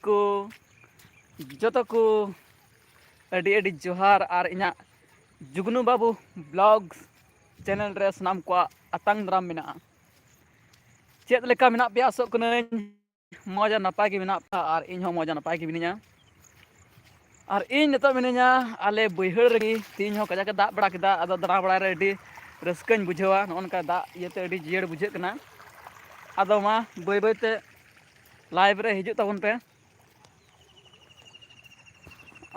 को जोतो को अडी अडी जोहार और इना जुगनू बाबू ब्लॉग्स चैनल रे सनाम को अतंग दाराम मेना चेद लेका मेना पे आसोग कनाई मजा नपाय के मेना पा और इन हो मजा नपाय के मिनिया और इन नितो मिनिया आले बैहड़ रे तीन हो कजा के दाग बड़ा केदा आदो दरा बड़ा रे अडी रस्काñ बुझावा नोनका दाग इयते अडी जियड़ बुझे कना आदो मा बै बैते लाइव रे हिजुग ताबन पे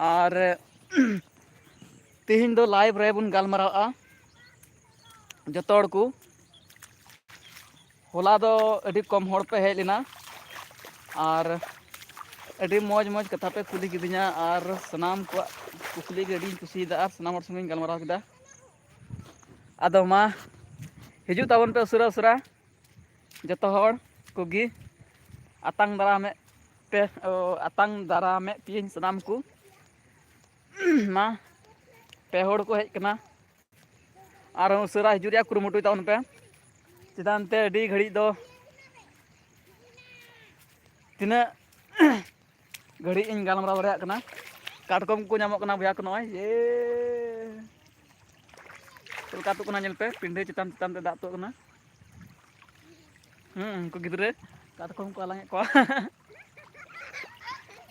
और तिहिन दो लाइव रे बुन गालमारावा जतो हड़ को होला दो अडी कम हड़ पे हेज लेना और अडी मौज मौज कथा पे कुली किदिया और सनाम को कुकली के अडी कुसीदा सनाम हड़ संगे गालमाराव केदा आदो मा हिजुग ताबन पे उसरा उसरा जतो हड़ कोगी आतंग दारामे पे आतंग दारामे पियन सनाम को मा पे हड़ को हेज कना और उसरा हिजुग रे कुरुमुटुय ताबन पे चिदान ते अडी घड़ी दो तिना घड़ी इन गालमाराव दाड़ेयाग कना काटकम को नामक कना भैया को नय ये चलका तो कना नेल पे पिंडे चितान चितान ते दाग तो कना को गिद्रे काटकम को आलांगे को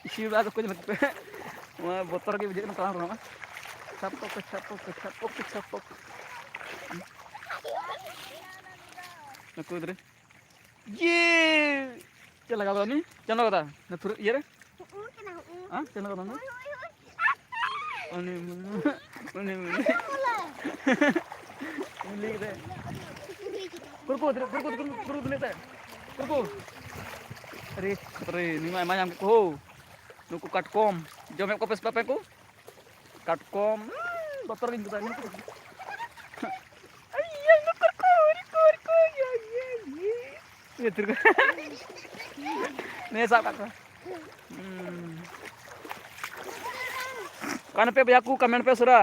इसीबा को नेल पे बोतर के बुझे कना रमा छापक छापक छापक छापक नको गिद्रे ये चला का नी चलो कदा नथुर ये रे हां चलो कदा नी ओने मिली दे कुरको लेते कुरको अरे निमा मायाम को नुको काटकम जमे को पेस पापे को काटकम बोतर गिन तदा नुको अय्या नुको ये तिरको ने साब का कान पे भैया को कमेंट पे सुरा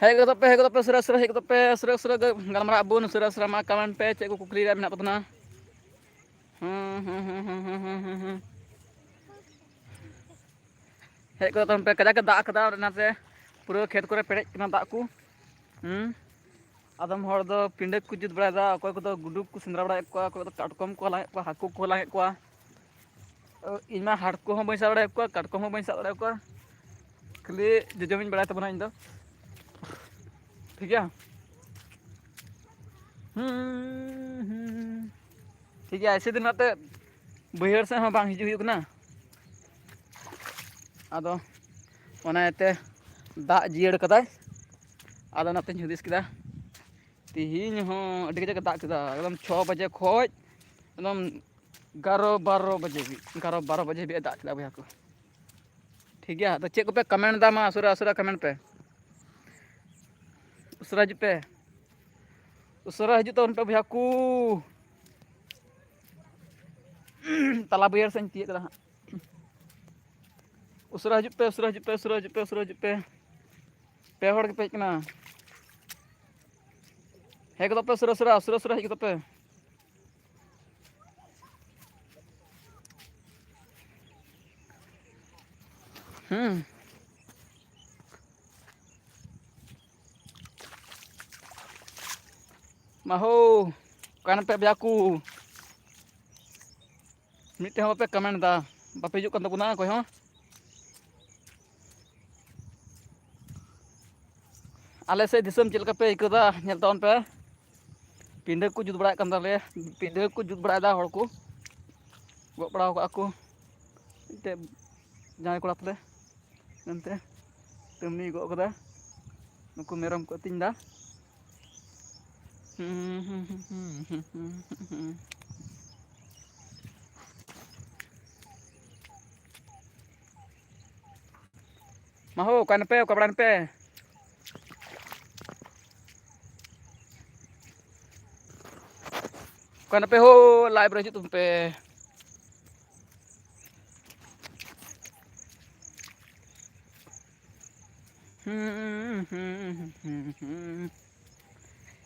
हेगो पे सुरा सुरा हेगो पे सुरा सुरा गालमारा बुन सुरा सुरा मा कमेंट पे चे को कुकली रे मेना पतना हेगो पे कजा के दाग कदा नाते पूरा खेत को पेड़े कना दाग को आदम हर दो पिंडे को जुद बड़ा अकोय को गुडू को सिंद्रा बड़ा को अकोय को काटकम को लागे को हाकू को लागे को इमा हाड़ को बई सा बड़ा को काटकम बई सा बड़ा को खाली जजमिन बड़ा तबना इन दो ठीक है ठीक है ऐसे दिन नाते बैहड़ से हम बांग हिजु ना आदो ओनाते दाग जियड़ कदाय आदो नाते हुदिस किदा तिहिन हो अडी कजा दाग किदा एकदम 6 बजे खोज एकदम 11-12 बजे भी 11-12 बजे भी दाग किदा भैया को ठीक है तो चेक पे कमेंट दा मा असुरा असुरा कमेंट पे उसरा हिजु पे उसरा हिजु तो पे भैया को तला बैहड़ से तिये कदा उसरा हिजु पे उसरा हिजु पे उसरा हिजु पे उसरा हिजु पे हड़ के पे कना हेग तो पे उसरा उसरा उसरा उसरा हेग तो पे माहो कान पे ब्याकू मिटे हो पे कमेंट दा बापे हिजु कन तबुना कोय हो आले से दिसम चलका पे इकदा नेल तावन पे पिंडे को जुद बड़ा कन दाले पिंडे को जुद बड़ा दा हड़ को गो बड़ा का को ते जाय कोड़ा तले नंते तमनी गो कदा नुको मेरम को तिन दा माहो कान पे कपड़ान पे कान पे हो लाइव रही तुम पे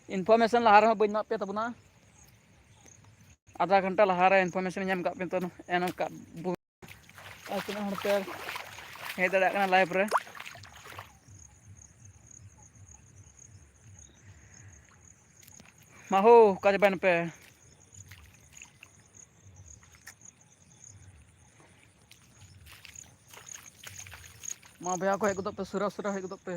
इनफॉर्मेशन लहा रहा बन पे तबना आधा घंटा लहारे इनफॉर्मेशन एम का तो एम का तीना हड़ते हे दाड़ा लाइव रे माहो का जबान पे मा भैया को हेगद पे सुरा सुरा हेगद पे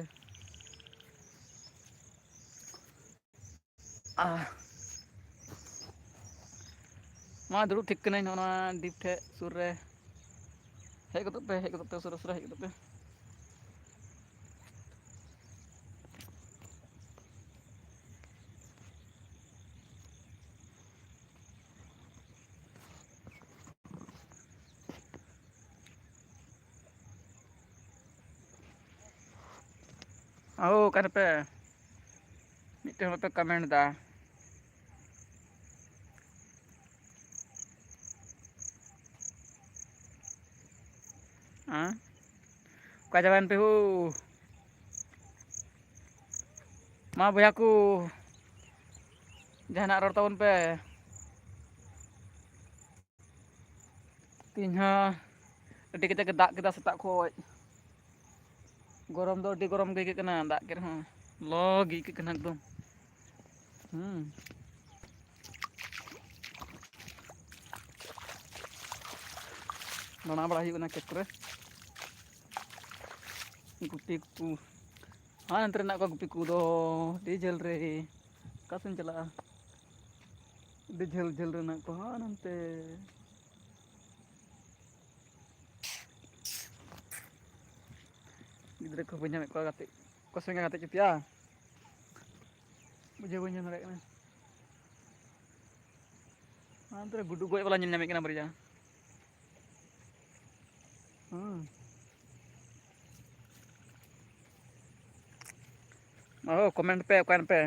मा दुड़ू ठीक कनाई ना डीप ठे सुर रे हेगद पे सुरा सुरा हेगद पे आओ कर पे मिट्टे पे कमेंट दा हाँ का जबान पे हो मा भैया को जहाना रोड तबन पे तीन अड्डी कते दाग केदा सेता खोज गरम दो अड्डी गरम गे कना दाग के रह लो गे कना एकदम दाना बड़ा हुई खेत रे गुपी को हाँ नंतर ना को गुपी को दो डीजल रे कासन चला डीजल झल रे ना को हाँ नंते गिद्रे को बन्या में को गाते को संगे गाते चुपिया मुझे बन्या नरे कना हाँ नंतर गुडू गोय वाला nyam कना बरिया oh komen pe kan pe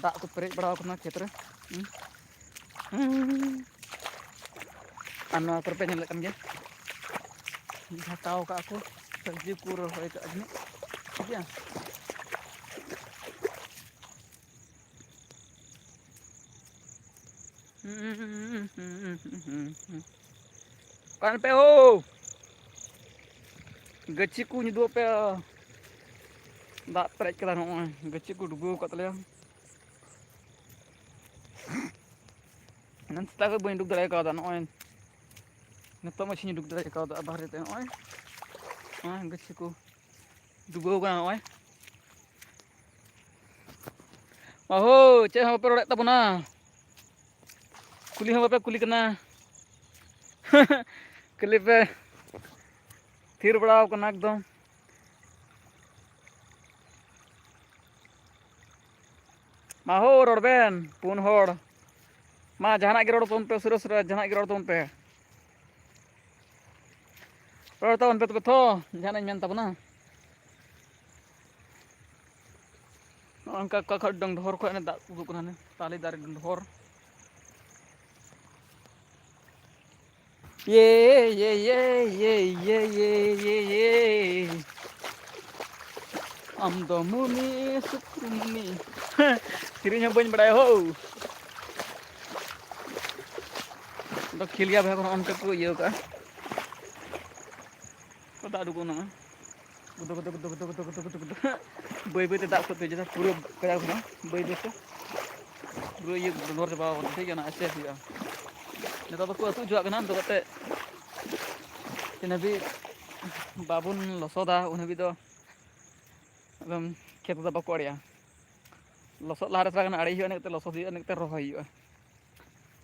dak ko perej bada kena खेत रे anu akur pe nyelek kan ge hataw ka aku सब्जी को रोय का अजनी ठीक है kan pe ho gachi ku nyu do pe dak perej kala no gachi ku dubu ka tale nan ta ko bain duk dare ka da no nito masih duk dare ka da bahar te no gachi ku dubu ka no oh che ho pe rode tabuna kuli ho pe kuli kana kuli pe thir bada kana एकदम मा हो रोडबेन पुन होड़ मा जहाना के road तुम पे सुर सुर जहाना के रोड तुम पे रोड तो उन पे तो जहाना मेन तबना उनका का डंग ढोर को ने दा उदु कना ने ताली दार ढोर ये ये ये ये ये ये ये ये am do muni sukuni kirinya bañ bada ho do khilia bha kon ka ko yo ka ko da du ko na gudo bai bai te da ko te jasa puro kaya ko bai bai te puro ye dor jaba ko ठीक है ना ऐसे हुआ ने तो को अतु जुआ kana तो कते तेने भी बाबुन लसोदा उन्हें भी तो एकदम खेत दा बको अड़िया लसद लहारे थोड़ा आड़ी हुआ ने लसद हुआ ने रोहय हुआ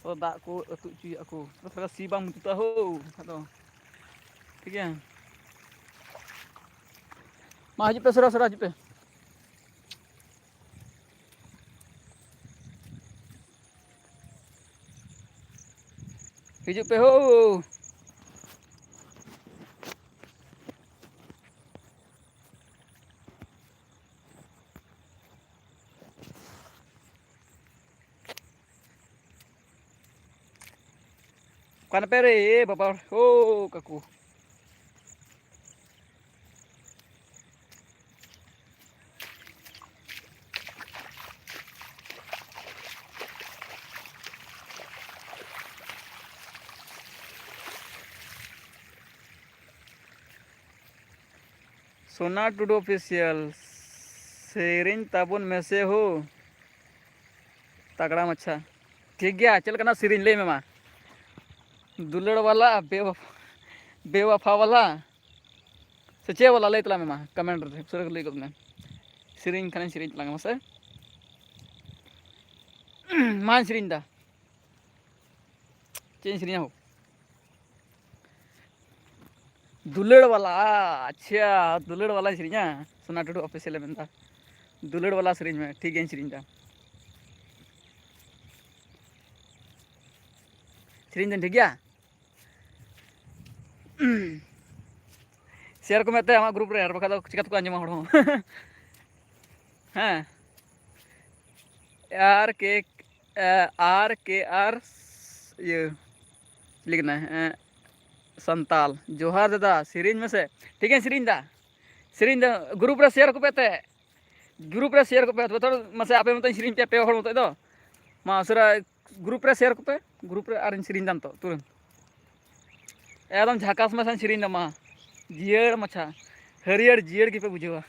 तो दा को अतु चुया को तो थोड़ा सी बाम मुता हो तो ठीक है मा हजी पे सरा सरा हजी पे हिजुप पे हो Kan pere bapak. Oh kaku. Sona Tudo official. Sering tabun mese ho. तगड़ा मच्छा ठीक गया चल करना सीरीन ले में माँ दुलड़ वाला बेवफा वाला सच्चे वाला ले तला में माँ कमेंट सर ले में सीरीन खाने सीरीन तला मसे मान सीरीन दा चेंज सीरीन हो दुलड़ वाला अच्छा दुलड़ वाला सीरीन सोना टूडू ऑफिशियल में था दुलड़ वाला सीरीन में ठीक है सीरीन दा सीरीन दिन ठीक गया शेयर को मेते हमारा ग्रुप रे यार बका दो चिकत को अंजमा हड़ हो हाँ आर के आर ये लिखना है संताल जोहार दादा सीरीन में से ठीक है सीरीन दा ग्रुप रे शेयर को पेते ग्रुप रे शेयर को पे तो मसे आपे मत सीरीन पे हड़ मत दो मा उसरा ग्रुप रे शेयर को पे ग्रुप रे आर सीरीन दाम तो तुरंत एकदम झाकास में सीरीन दा मा जियर मच्छा हरियर जियर की पे बुझेवा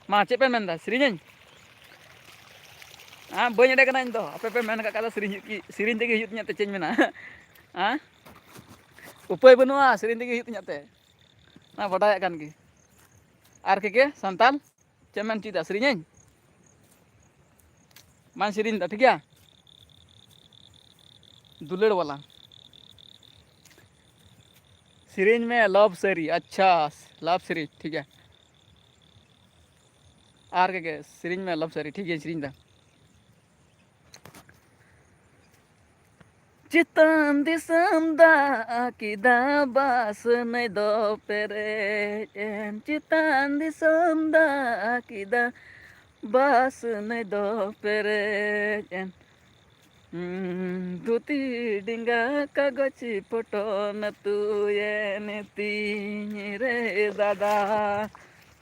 मा चे पे मेनदा सीरीन हाँ बी अड़े इन दो आपे पे मेन का सीरीन तेगे हुई ते चेंज मेना हाँ उपाय बनुआ सीरीन तेगे हुई ते ना बड़ा कान की आर के संताल चे मेन चीदा सीरीन मान सीरीन दा ठीक है दुलड़ वाला सीरीन में लव सरी अच्छा लव सरी ठीक है आर के सीरीन में लव सरी ठीक है सीरीन दा चितान दिसम दा किदा बास नहीं दो पेरे चितान दिसम दा किदा बास नहीं दो पेरे धोती डिंगा कागज फोटो न तू ये नेती रे दादा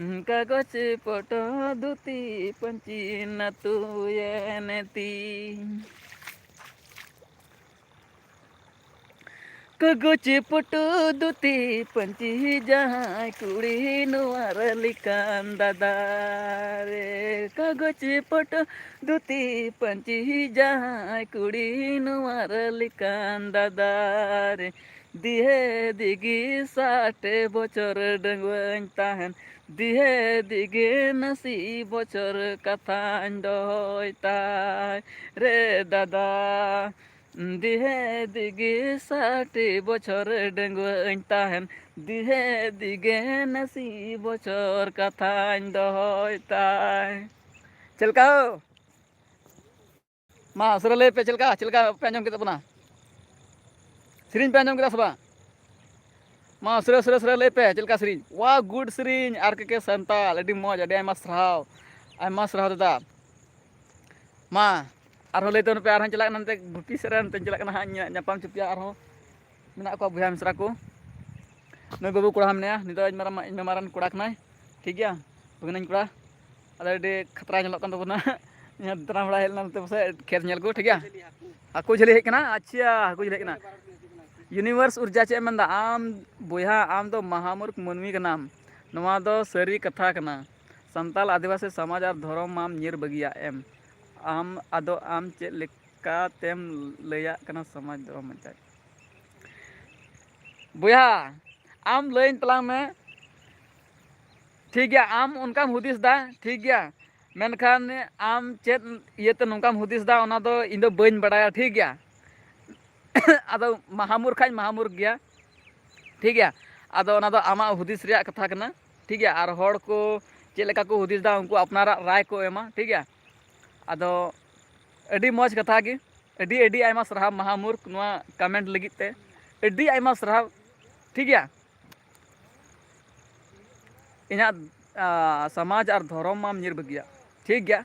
कागज फोटो धोती पंची न तू ये नेती कागज फोटो धोती पंची जहाँ कुड़ी नुआर लिखान दादा रे कागज फोटो धोती पंची जहाँ कुड़ी नुआर लिखान दादा रे दिहे दिगी 60 बचर डंगवान ताहन दिहे दिगे 80 बचर कथान दोय ताय रे दादा दिहे दिगे 60 बचर डंगवान ताहन दिहे दिगे 80 बचर कथान दोय ताय चलका मा उसरे पे चलका पे आंजम के बना सीरीन पे आंजम के सबा मा उसरे ले पे चलका सीरीन वाह गुड सीरीन आर के संताल अडी मौज अडी आयमा सराव दादा मा आरो ले तो पे आर चला नंते गुटी सेरन ते चला ना न्यापाम चुपिया आरो मेना को बुया मिसरा को नय बाबू कोड़ा हमने नितो आज मारान कोड़ा कनाय ठीक गया बगनाñ कोड़ा अदे अडी खतरा ñelok kan तबना nya तरा बड़ा हेल नते पसे खेत ñel को ठीक गया हाकू झली हेक ना अच्छा हाकू झली हेक ना यूनिवर्स ऊर्जा चे मेंदा आम बोया आम तो महामूर्ख मनमी का नाम नवा दो सरी कथा कना संताल आदिवासी समाज और धर्म माम निर बगिया एम आम आदो आम चे लेका तेम लया कना समाज धर्म मंचाय बोया आम लइन तला में ठीक गया आम उनका हुदिस दा ठीक गया मेनखान आम चेत ये तो नोंका हुदिस दा ओना दो इन दो बइन बड़ाया ठीक गया आदो महामूर्ख महामूर्ख गया ठीक गया आदो ओना दो आमा हुदिस रिया कथा कना ठीक गया आर हड़ को चेलेका को हुदिस दा उनको अपनारा राय को एमा ठीक गया आदो अडी मौज कथा गे अडी अडी आयमा सरहा महामूर्ख नुआ कमेंट लगित ते अडी आयमा सरहा ठीक गया इना समाज और धर्म माम निर बगिया ठीक गया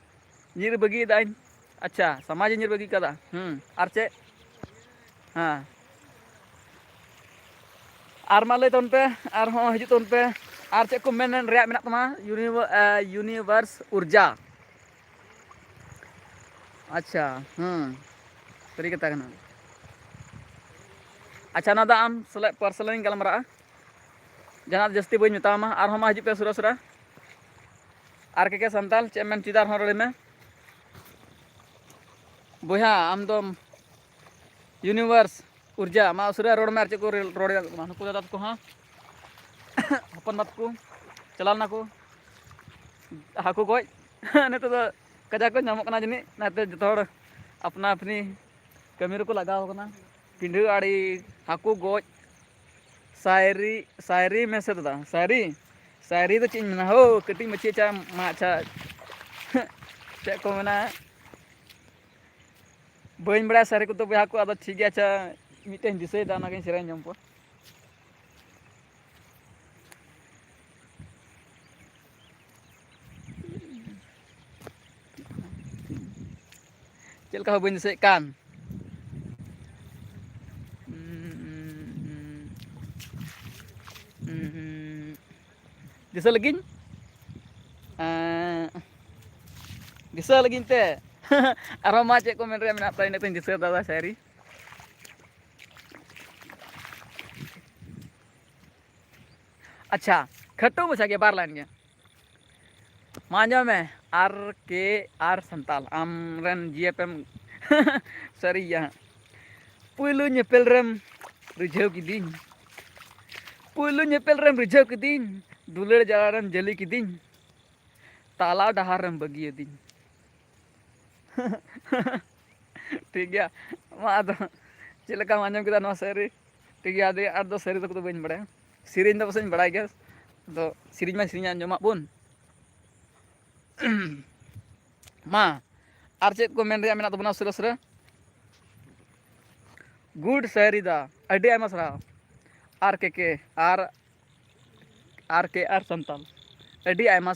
निर बगी दाइन अच्छा समाज निर बगी कदा आर चे हाँ आर मा लay ton पे आर हो हिजु ton पे आर चेक को मेन रेया मेना तमा यूनिवर्स ऊर्जा अच्छा सरी कथा कना अच्छा ना दा आम सले पर्सनल गलमरा जहाँ जस्ती बी मेतामा और हम हजू पे सुरा सुरा और के संताल चे मेन चिदार हो रही में बुहा आम दो यूनिवर्स ऊर्जा मा उसरे रोड में चे को रोड नुकु दादा को हाँ हपन बात को चलाल ना को हाकू गज नित कजा को नामकना जनी नाते जो अपना अपनी कमी को लगाव कना पिंडू आड़ी हाकू गज शायरी शायरी में से दादा शायरी शायरी तो चीज ना हो कटी मची चा माचा चे को मना बन बड़ा शायरी को तो बहा को आदो ठीक अच्छा मिटेन दिसे दाना के सेरेन जम को चल का बन दिसे कान दिसा लगिन दिसा लगिन ते आरो मा चे को मेन रे मेना ताई ने दिसा दादा शायरी अच्छा खट्टो मचा के बार लाइन गया मांझो में आर संताल आमरन जीएपएम सरी यहाँ पुलु nyepel rem reserve किदिन पुलु nyepel rem reserve किदिन दुलड़ जलारम जली किदिन ताला डहारम बगी दिन ठीक गया मा दो चिलका मांझम किदा नो सरी ठीक गया दे आर दो सरी तो बन बड़ा सिरिन दो बसन बड़ा गया तो सिरिन में सिरिन आंजमा बुन मा आर चेक को मेन रे मेना तबना सुरा सुरा गुड शायरी दा अडी आयमा सरा आर के आर संताल अडी आयमा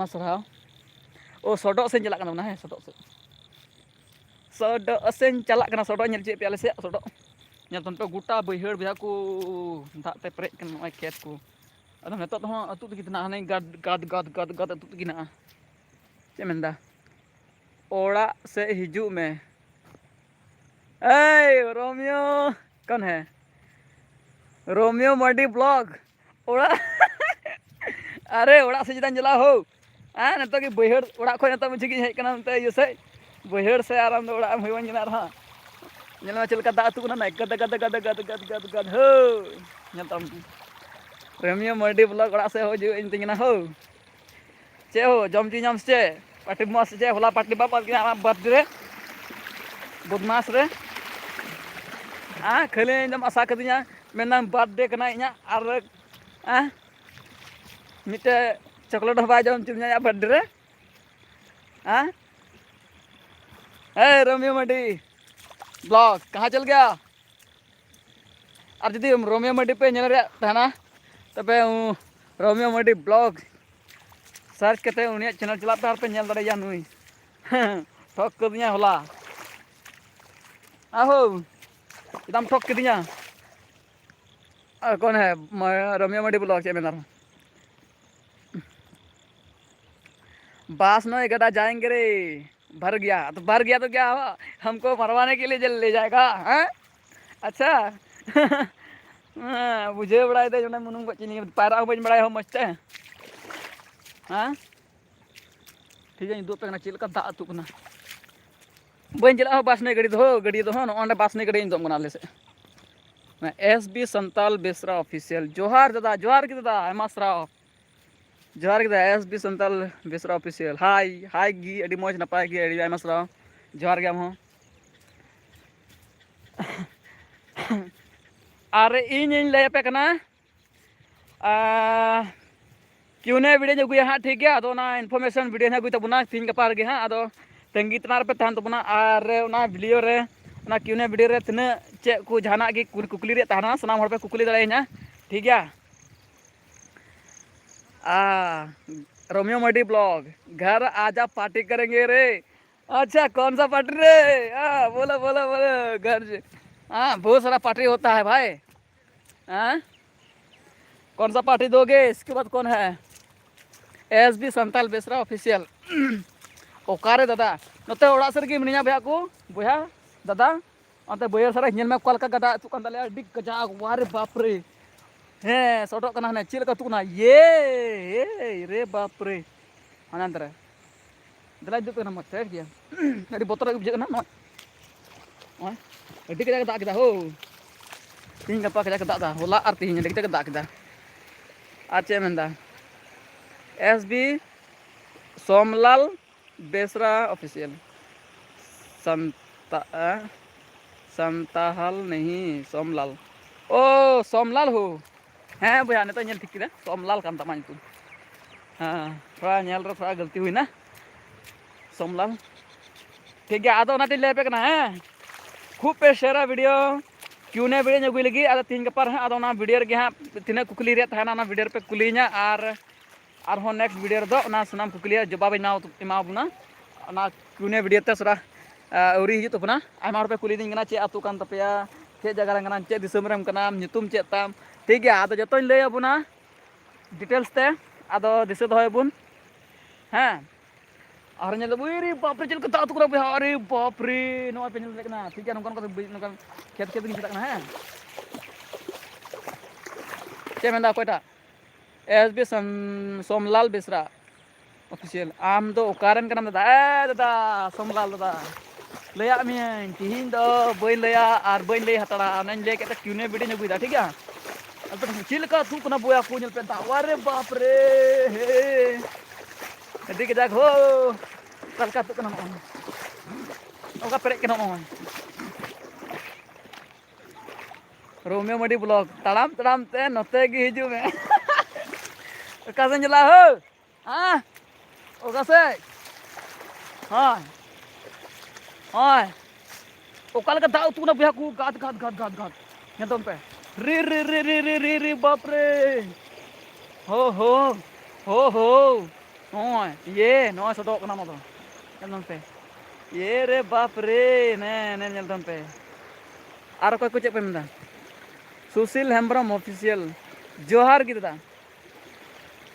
सरा ओ सोडो से चला कना है सोडो से चला कना सोडो नेल चे पे से सोडो नेल तन पे गुटा बैहड़ बिहा को दाते परे कन नय खेत को अदम नेतो तो अतु तकी तना हने गद अतु तकी ना चे मेंदा ओड़ा से हिजू में ए रोमियो कौन है रोमियो मर्डी ब्लॉग ओड़ा अरे ओड़ा से जिदान जला हो नेतो की बैहड़ ओड़ा खो नेतो मुझे हेज कना नते ये से बैहड़ से आराम दो ओड़ा होइवन जना रहा नेलमा चलका दा अतु ना गद हो नेतम रोमियो मर्डी ब्लॉग ओड़ा से हो जो इन तिंगना हो चे हो जमची नाम से पार्टी मस चे होला पार्टी बापा के बर्थडे बदमाश रे खाली जम आशा कदिया मेना बर्थडे कना इना और मिटे चॉकलेट हवा जम चिमया बर्थडे रे ए रोमियो मर्डी ब्लॉग कहाँ चल गया और जदि रोमियो मर्डी पे नेल रे थाना तबे रोमियो मर्डी ब्लॉग सर्च करते उनिया चैनल चला पे नेल दड़े नुई ठोक कदिया होला आहो एकदम ठोक के दिया कौन है रोमियो मर्डी ब्लॉग चे मेना बास नो गदा जाएंगे रे भर गया तो क्या हुआ हमको मरवाने के लिए ले जाएगा हैं अच्छा बुझे बड़ा दे जो मुनुम को चिनी पायरा बन बड़ा हो मस्त हाँ ठीक है दो पे चिल का दा अतु कना बन चला बास ने गाड़ी दो ना बास ने गाड़ी दम से मैं SB संताल बेसरा ऑफिशियल जोहार दादा जोहार की दादा आयमा सराव जोहार की दादा SB संताल बेसरा ऑफिशियल हाय गी अडी मौज नपाय गी अडी आयमा सराव जोहार गे हम अरे इन ले पे कना क्यों ने वीडियो जो हाँ ठीक है अदो ना इन्फॉर्मेशन वीडियो ना गुई तबना तीन गपा रे हाँ अदो तंगी तना पे तहन तबना और ना वीडियो रे ना क्यों ने वीडियो रे तना चे को जहाना की कुकली रे तहना सनाम हर पे कुकली दड़े ठीक है रोमियो मर्डी ब्लॉग घर आजा पार्टी करेंगे रे अच्छा कौन सा पार्टी रे बोलो बोलो बोलो घर से हाँ बहुत सारा पार्टी होता है भाई। हाँ कौन सा पार्टी दोगे? इसके बाद कौन है? SB Santal Besra official. ओकारे दादा नोते ओड़ा सर की मिनिया भैया को भैया दादा अंते बयर सारा हिंजल में कॉल का गदा तू कंदले अड्डी गजा वारे बाप रे। हे सोटो कना ने चिल का तू ना ये रे बाप रे अनंतर दला दु तो ना मत गया अड़ी बोतल बुझे ना ओए अड्डी गजा दा किदा हो तीन गपा गजा दा होला आर तीन अड्डी गजा दा किदा आचे मेंदा SB सोमलाल बेसरा ऑफिशियल संताहाल नहीं सोमलाल ओ सोमलाल हो हैं भैया ने तो ठीक किदा सोमलाल कान तमा तुम हाँ थोड़ा नेल रो थोड़ा गलती हुई ना सोमलाल ठीक है आदो नाते ले पे कना है खूब पे शेयर वीडियो क्यों ने वीडियो अगुई लगी आदो तीन गपर है आदो ना वीडियो गे हाँ तीन कुकली रे थाना ना वीडियो पे कुलीना और हो नेक्स्ट वीडियो दो ना सनाम कुकलिया जवाब इमा बुना ना क्यों वीडियो ते सरा औरी हिजु तपना आयमा पे कुली दिन चे आतु कान तपया चे जगह रंगना चे दिसम रेम कना नितुम चे ताम ठीक है आदो जतो लय अबुना डिटेल्स ते आदो दिसे दहय बुन हैं और नेल बुरी बाप रे चल कता आतु करा अरे बाप रे नो पे नेल लेकना ठीक है नोकन नोकन खेत खेत गिन चला हैं चे मेंदा कोटा SB सोमलाल बेसरा ऑफिशियल आम दो ओकारन कना दादा दादा सोमलाल दादा लया मियन तिहिन दो बई लया और बई लय हतड़ा नन ले के क्यूने वीडियो गुइदा ठीक है अब चिल का तू कना बोया को नेल पे अरे बाप रे हे अड्डी के जाग हो कल का तू कना ओका पेरे कना रोमियो मडी ब्लॉग तड़ाम तड़ाम ते नते गी हिजू में कासन जला हो हाँ ओका से हाँ हाँ ओका लगा दाव तू ना भैया को गात गात गात गात गात ये तुम पे रे रे रे रे रे रे रे बाप रे हो हाँ ये नो सदो कना मतो ये तुम पे ये रे बाप रे ने ने तुम पे आर कोई कुछ पे मिलता सुशील हेम्ब्रम ऑफिशियल जोहार की दादा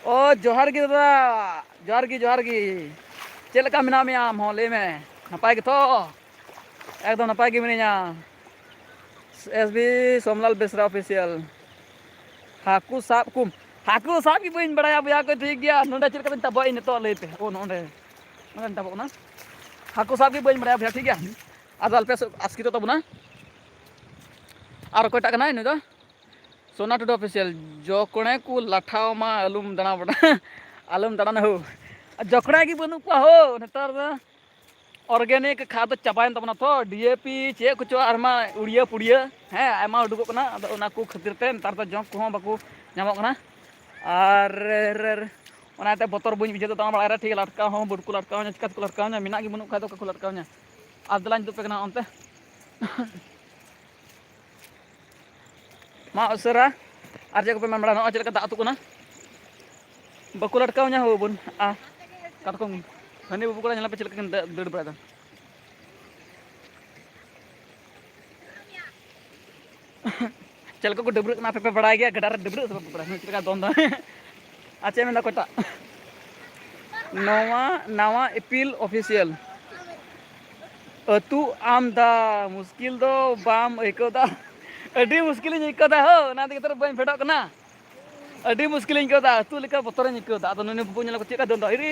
ओ जोहार की दादा जोहार की चल का मिना में आम होले में नपाय के तो एकदम नपाय के मिनिया SB Somlal Besra official Haku साब की बइन बड़ाया बया को ठीक गया नोंडे चल का तबो इन तो लेते ओ नोंडे तबो ना हाकू साब की बइन बड़ाया भया ठीक है आदाल पे आस्की तो तब ना और कोटा कना इन दो सोना टुडो ऑफिशियल जोकणे को लाठाव मा अलुम दाना बड़ा अलुम दाना हो जोकड़ा की बनु को हो नतर ऑर्गेनिक खाद चाबायन तबना तो DAP चे कुछ आरमा उड़िया पुड़िया हैं आयमा उडुको कना अदो ओना को खातिर ते नतर तो जोक को बाको नामो कना और ओनाते बतर बुñ बिजे तो ता बड़ा ठीक लटका हो बुडकु लटका nya चिका को लटका nya मिना की बनु खा तो को लटका nya आदलान तो पे कना ओनते मा उसरा आरजे को पे मेमड़ा नो चल का दातु को ना बको लटकाव nya हो बुन आ काटको हने बुबु को nyala पे चल का दड़ बड़ा चल को डबरू ना पे बड़ा गया गडार डबरू सब बड़ा चल का दोन आचे में ना कोटा नवा अपील ऑफिशियल तू आम दा मुश्किल दो बाम एको दा अड़ी मुश्किल इकदा हो ना दितर बन फेडो कना अड़ी मुश्किल इकदा तू लेका बतर इकदा तो नने बुबु नेला को चेका दंदा इरी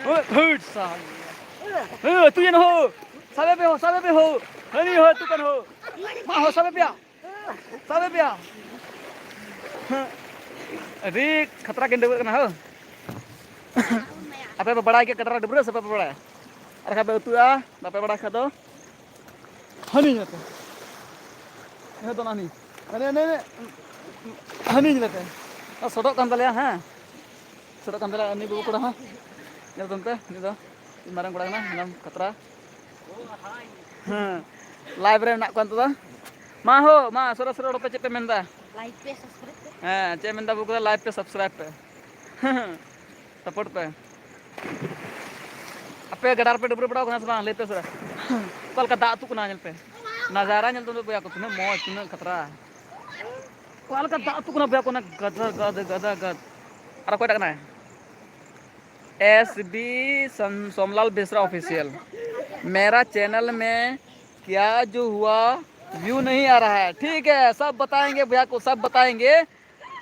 हट सा तू ये हो साबे पे हो हनी हो तू कन हो मा हो साबे पे अरे खतरा के डबर कना हो apa bड़ा के कटरा डबर सब बड़ा अरे खाबे तू आ बापे बड़ा खा दो हनी नते ये तो नानी ने हनी लेते सड़क कान तले हां सड़क कान तले अनि बुबु कोड़ा हां ये तंते नि दो मारंग कोड़ा ना नाम खतरा हां लाइव रे ना कोन तो मा हो मा सरो सरो पे चेपे मेंदा लाइव पे सब्सक्राइब हां चे मेंदा बुबु लाइव पे सब्सक्राइब पे सपोर्ट पे अपे गडार पे डबर पड़ा कोना सबा लेते सर कल का दातु कोना नेल पे नज़ारा nyel tuh boya ko tuh mau tuh katra kual ka da tuh kuna boya ko na gada gad ara ko dakna SB Somlal Besra official मेरा चैनल में क्या जो हुआ व्यू नहीं आ रहा है ठीक है सब बताएंगे भैया को सब बताएंगे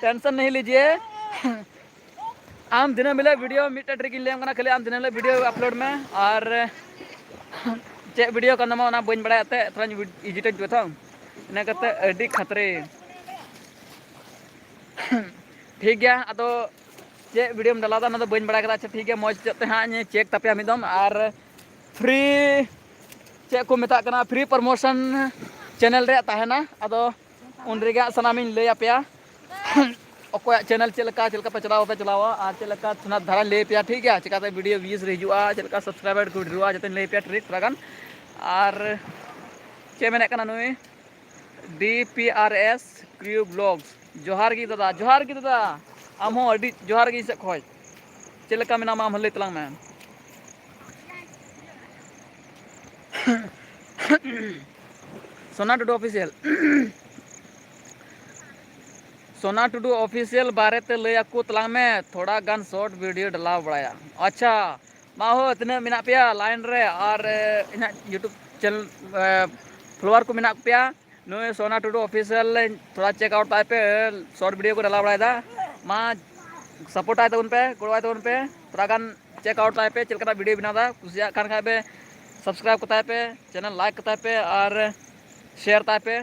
टेंशन नहीं लीजिए आम दिन मिले वीडियो मिट्टे ट्रिक ले खाली आम दिन मिले वीडियो अपलोड में और चे वीडियो करना मा बन बड़ाते थोड़ा इजिट जो था इना करते अडी खतरे ठीक गया अदो चे वीडियो में डाला ना बन बड़ा अच्छा ठीक है मौज हाँ चेक तपया मिदम और फ्री चे को मेता करना फ्री प्रमोशन चैनल रे ताहेना अदो उन रेगा सनामी लैया पे अकोया चैनल चलका पे चलावा और चलका थोड़ा धारा ले पे ठीक है चिकाते वीडियो व्यूज रहिजुआ चलका सब्सक्राइबर को ढेरुआ जते ले पे ट्रिक थोड़ागान और चे मेने कना नुई DPRS क्रियो ब्लॉग्स जोहार की दादा आम हो अडी जोहार की से खोज चलका मेना माम हले तलांग में सोना टुडू ऑफिशियल सोना टुडू ऑफिशियल बारे ते लैया को तलांग में थोड़ा गान शॉर्ट वीडियो डला बड़ाया अच्छा मा हो इतने मिना पिया लाइन रे और इन यूट्यूब चैनल फ्लोवर को मिना पिया नो सोना टुडू ऑफिशियल थोड़ा चेकआउट पाए पे शॉर्ट वीडियो को डला बड़ाया मा सपोर्ट आए उन पे गोड़वाए उन पे थोड़ा गान चेकआउट पाए पे चलका वीडियो बना था कुछ खान खाए पे सब्सक्राइब करता पे चैनल लाइक करता पे और शेयर ताए पे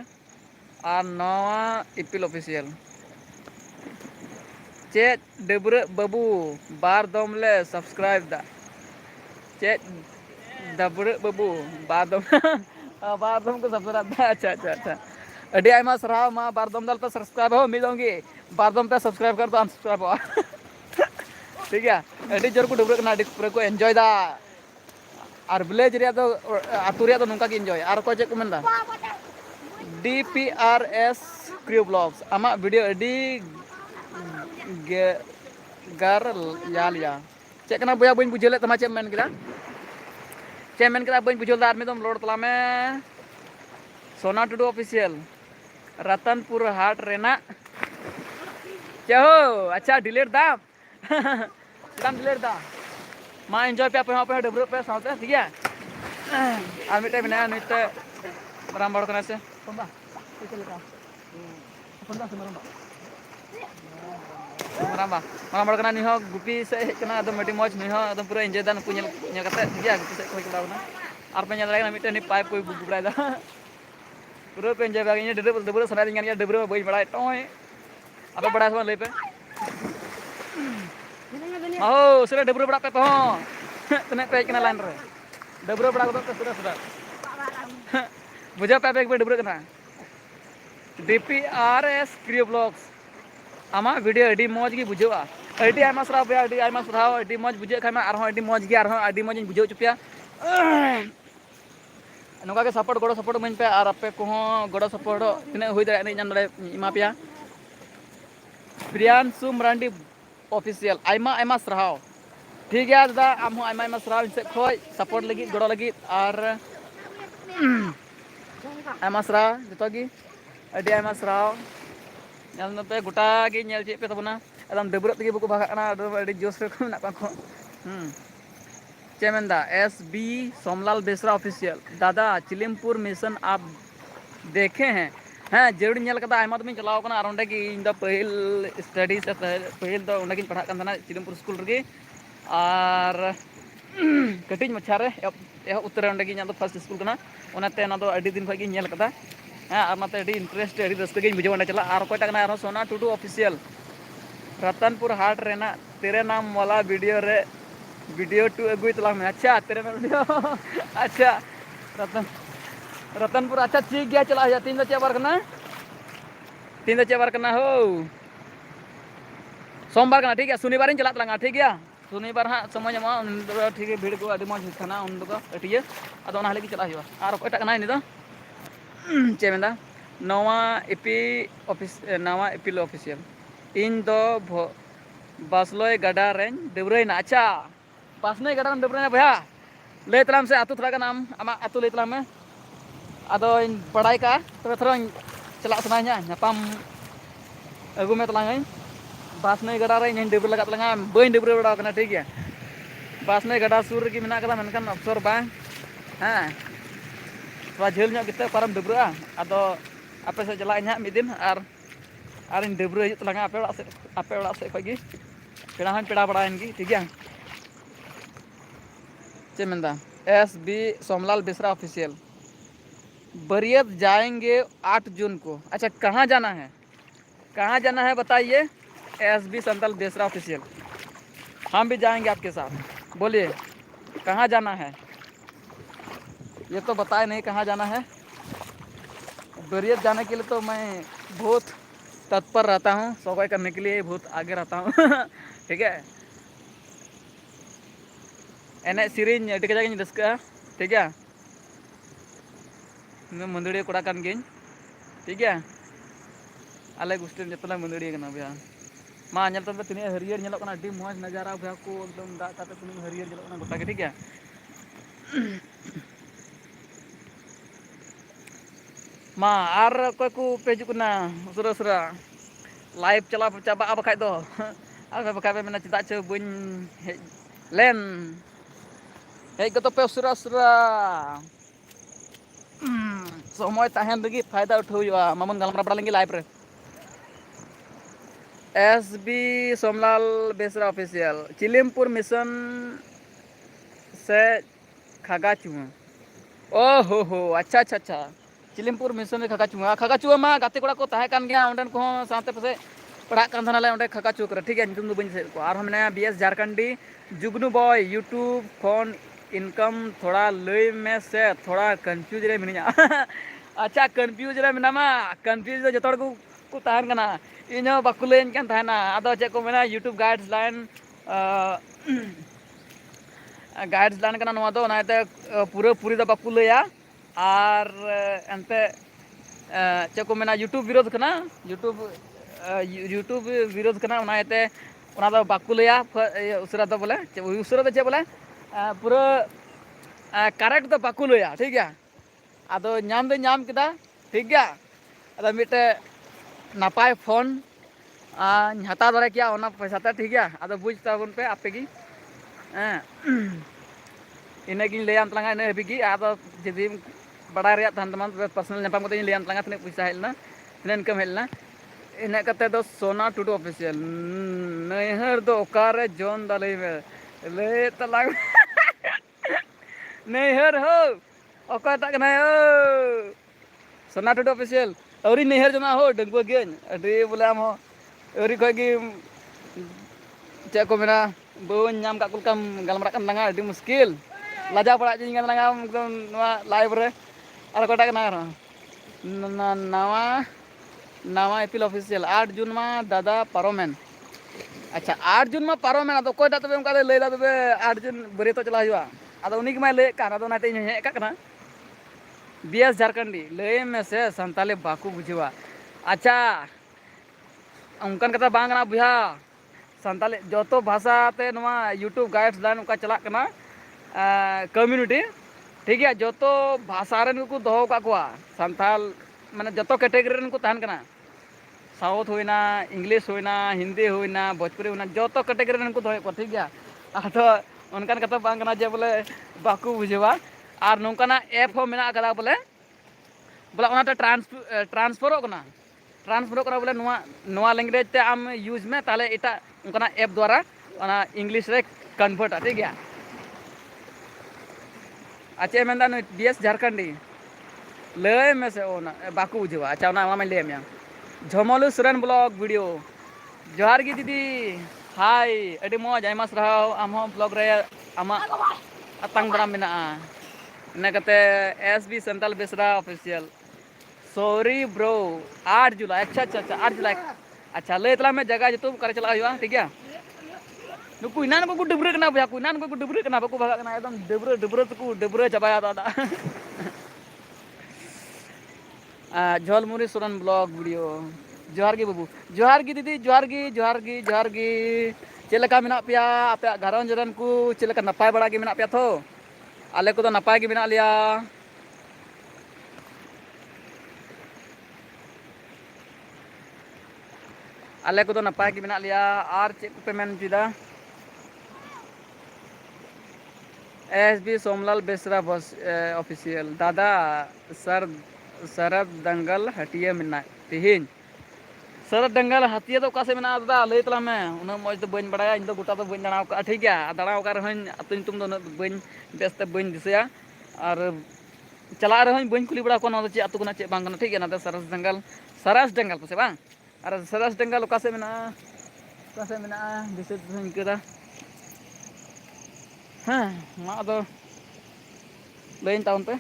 और नवा इपिल ऑफिशियल चे डबरे बाबू बार दमले सब्सक्राइब दा चे डबरे बाबू बार दम को सब्सक्राइब दा अच्छा अडी आयमा सराव मा बार दम दल पे सब्सक्राइब हो मी दूंगी बार दम पे सब्सक्राइब कर तो अनसब्सक्राइब हो ठीक है अडी जोर को डबरे कना अडी पूरा को एंजॉय दा और विलेज रे तो आतु रे तो नुका की एंजॉय और को चे को मेंदा DPRS क्रियो ब्लॉग्स आमा वीडियो अडी gar ya cek kena boya boin bujole tama cemen kita boin bujol dar medom lord telame सोना टुडू ऑफिशियल रतनपुर हाट रेना क्या हो अच्छा डिलीट दा डिलीट दा मा एंजॉय पे पे डबरो पे साथे ठीक है आ मिटे बिना निते राम बड़ कना से पंबा चलका पंबा से मारा बड़ कना निहो गुपी से कना एकदम मटी मौज निहो एकदम पूरा एंजॉय दान को नेल कते ठीक है गुपी से कोई कला ना और पे नेल ना मिटे नि पाइप कोई बुबुबड़ा दा पूरा पे एंजॉय बागी डबरो सना दिन गन डबरो बई बड़ा टोय अब बड़ा समा ले पे आओ सुरा डबरो बड़ा पे हो तने पे कना लाइन रे डबरो बड़ा को सुरा बुझा पे डबरो कना DPRS क्रियो ब्लॉग्स आमा वीडियो अडी मौज की बुझवा अडी आमा सराव पे अडी आमा सराव अडी मौज बुझे खाय मा आरो अडी मौज की आरो अडी मौज बुझे चुपिया नोका के सपोर्ट गड़ो सपोर्ट मन पे और आपे को गड़ो सपोर्ट तिने होई दरे नि नाम दरे इमा पिया प्रियांशु मरांडी ऑफिशियल आमा सराव ठीक है दादा आम आमा सराव से खोय सपोर्ट लगी गड़ो लगी और आमा सराव जतो की अडी आमा सराव नल पे गोटा गे नेल चे पे तबना एकदम डबरत तगे बको भागना अडी जोश रे को ना को चेमेंदा SB सोमलाल बेसरा ऑफिशियल दादा चिलिमपुर मिशन आप देखे हैं हाँ जरूर नेल कदा आयमा तुम चलाव कना और की इन द पहिल स्टडी से पहिल दो उनकी पढ़ा kan थाना चिलिमपुर स्कूल रे और कटिज मछा रे उत्तर उनकी की फर्स्ट स्कूल कना ओनाते ना दो अडी दिन खगी नेल कदा हाँ और मत इंटरेस्ट रस्ते गई बुझे चला और कोई सोना टुडू ऑफिशियल रतनपुर हाट रेना तेरे नाम वाला वीडियो टू अगुई तला में अच्छा तेरे नाम वीडियो अच्छा रतनपुर अच्छा ठीक गया चला तीन दो चेबर करना हो सोमवार करना ठीक है शनिवार चला तलांगा ठीक है शनिवार हाँ समय ठीक है भीड़ को अभी मौज खाना उन ठीक है अदो ना चला और कोई चेमेंदा नवा इपिल ऑफिशियल इन दो बासलोय गडा रेन डबरेना अच्छा बासलोय गडा डबरेना भैया ले तलाम से आतु थोड़ा का नाम आमा आतु ले तलाम में adoñ baday ka tebe throñ celak sananya nyapam agu me talangañ bas nay gada re ñen debur lagat talanga bañ debur bada kana ठीक है bas nay gada sur regi mena kada menkan opsor bang ha tua jheul nyok kita param debur ado ape se celak nya midin arin debur hijau talanga ape orak se khoy gi peda han peda badaen gi ठीक है चे menda SB Somlal Besra official बरियत जाएंगे 8 जून को। अच्छा कहाँ जाना है, कहाँ जाना है बताइए। SB संतल बेसरा ऑफिशियल, हम भी जाएंगे आपके साथ। बोलिए कहाँ जाना है, ये तो बताए नहीं कहाँ जाना है। बरियत जाने के लिए तो मैं बहुत तत्पर रहता हूँ, सफाई करने के लिए बहुत आगे रहता हूँ ठीक है। एने सिरिंज अड़ी कजाक रस्का ठीक है, मंदड़ी कोड़ा कान गिन ठीक है। आले गोष्ठी जतना मंदड़ी कना भैया मा ñel तब तिनी हरियर ñelok kana adi moj नजारा भैया को एकदम दा ताते तिनी हरियर ñelok kana गोटा के ठीक है। मा आर कोय को पेजु कना उसरा उसरा लाइव चला चाबा बखाय दो आर बखाय पे मेना चिदा च बन लेन हेज गतो पे उसरा उसरा समय ताहेन लगी फायदा उठाउवा मामन गलमरा पड़ा लेंगे लाइव रे। SB Somlal Besra official Chilimpur mission से खागाचुआ। ओ हो अच्छा अच्छा अच्छा चिलिमपुर मिशन खागाचुआ मा गाते कोड़ा को ताहे कान गया ओंडन को साथे पसे पढ़ा कान थानाले ओंडे खागाचुआ करे ठीक है। नितुम दो बइन से को आर हमने BS झारखंडी जुगनू बॉय यूट्यूब फोन इनकम थोड़ा लय में से थोड़ा कंफ्यूज रे मिनिया अच्छा कंफ्यूज रे मिनामा कंफ्यूज जो जतड़ को ताहन कना इनो बाकुलेन kan tahana ado चे को मेना यूट्यूब गाइडलाइन गाइडलाइन kana नवा दो नाते पूरा पूरी दा बाकु लया आर एंते चे को मेना यूट्यूब विरोध kana यूट्यूब विरोध kana नाते ओना दो बाकु लया उसरा दो बोले उसरा दो चे बोले पूरा करेक्ट दो बाकु लया ठीक है। आदो नाम दो नाम किदा ठीक है। आदो मिटे नापाय फोन हता दारे क्या ओना पैसा ठीक है। आदो बुझ ताबन पे आपे की इने गिन लेयाम तलांगा इने हबी की आदो जदी बड़ा रेया तहन तमान पर्सनल नपाम कते लेयाम तलांगा तने पैसा हेलना तने इनकम हेलना इने कते दो सोना टूडू ऑफिशियल नैहर दो ओकारे जोन दले में ले तलांग नैहर हो ओका तक ना ओ सोना टूडू ऑफिशियल औरी नैहर जना हो डंगो गेन अडी बोले हम हो औरी खगी चे को मेना बन नाम का कुलकम गलमरा kan langa adi मुश्किल लाजा पड़ा जिंग kan langa एकदम नवा लाइव रे आर कोटा कना नवा नवा एपिल ऑफिशियल 8 जून मा दादा पारोमेन। अच्छा 8 जून मा पारोमेन आदो कोटा तबे उनका ले दा तबे 8 जून बरे तो चला हुआ आदो उनी के मा ले का आदो नाते हे का कना BS झारखंडी ले में से संताले बाकू बुझवा। अच्छा उनकन कथा बांग ना बुझा संताले जो भाषा ते नवा यूट्यूब गाइडलाइन उनका चला कना कम्युनिटी ठीक है। जो भाषा रेन को दोहो का कोआ संताल माने जो कैटेगरी रेन को तहन कना साउथ होइना इंग्लिश होइना हिंदी होइना भोजपुरी होइना जो कैटेगरी रेन को दोहो को ठीक है। आदो उनकन कथा बांग ना जे बोले बाकू बुझवा और नौकाना ऐप हो मेना कदा बोले बोले ओनाते ट्रांसफर बोले नवा लैंग्वेज ते आम यूज में ताले इटा उनकाना ऐप द्वारा ओना इंग्लिश रे कन्वर्ट ठीक है। अच्छा मेंदा BS झारखंडी लय में से ओना बाकू बुझवा। अच्छा ओना मैं ले मिया झमलू सुरन ब्लॉग वीडियो जोहार गी दीदी हाय अडी मौज आयमा सराव आम हो ब्लॉग रे आमा अतंग बरा मेना इना कते SB Santal Besra official sorry bro 8 जुलाई अच्छा अच्छा अच्छा 8 जुलाई अच्छा ले तला में जगह जो करे चला हुआ ठीक है। नुकु इनान को डुबरे कना भैया को इनान को डुबरे कना बको भागा कना एकदम डुबरे डुबरे को डुबरे चबाया दादा झोलमुरी सुरन ब्लॉग वीडियो जोहार गी बाबू जोहार गी दीदी जोहार गी चेलका मेना पिया आपे घरन जरन को चेलका नपाय बड़ा गी मेना पिया थो आले को तो नपाय गी मेना लिया आले को तो नपाय की मेना लिया और चेक पे मेन जुदा एसबी सोमलाल बेसरा बस ऑफिशियल दादा सर सरद दंगल हटिया मिना तिहिन सरद दंगल हटिया तो कासे मिना दादा लई तला में उन मज तो बन बड़ाया इन तो गोटा तो बन दाना का ठीक है दाना का रहन अतु तुम तो बन बेस्ट बन दिसया और चला रहे बन कुली बड़ा को चे अतु चे बांग ठीक है ना सरस दंगल पसे बांग और सरस दंगल कासे मिना दिसे इनका हाँ मा तो lain tahun pe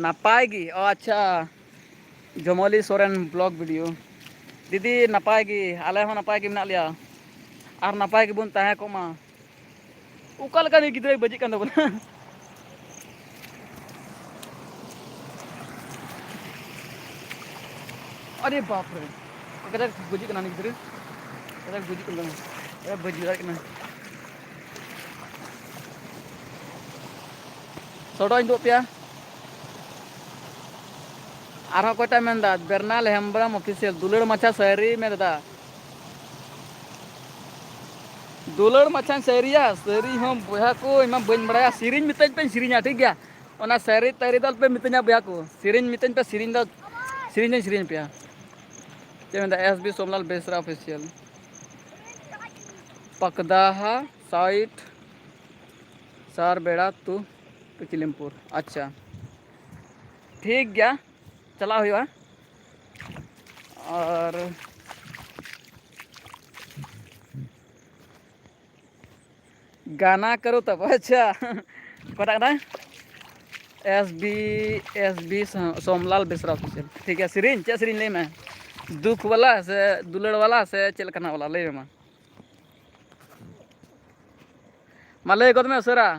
napai gi oh अच्छा जमोली सोरेन ब्लॉग वीडियो दीदी नपाय gi आले हो नपाय gi मेना लिया और नपाय gi बुन ताहे को मा उका लगा नि गिद्रे बजी कान दबना अरे बाप रे कदा बजी कान नि गिद्रे कदा बजी कान ए बजी दा कान सोडो इन दो पिया आरो कोटा मेंदा बेरनाल हेम्ब्रम ऑफिशियल दुलड़ मचा सरी में दादा दुलड़ मचा सरिया सरी हम बया को इमा बन बड़ाया सिरिन मितन पे सिरिन ठीक गया ओना सरी तरी दल पे मितन्या बया को सिरिन मितन पे सिरिन द सिरिन पे जे मेंदा SB Somlal Besra official Pakdaha site सार बेड़ा तू पिचिलिमपुर अच्छा ठीक गया चला हुआ और गाना करो तब अच्छा कटा ना S B Somlal Besra official ठीक है सिरिन चे सिरिन ले मैं दुख वाला से दुलड़ वाला से चलकना वाला ले मैं माले को में सरा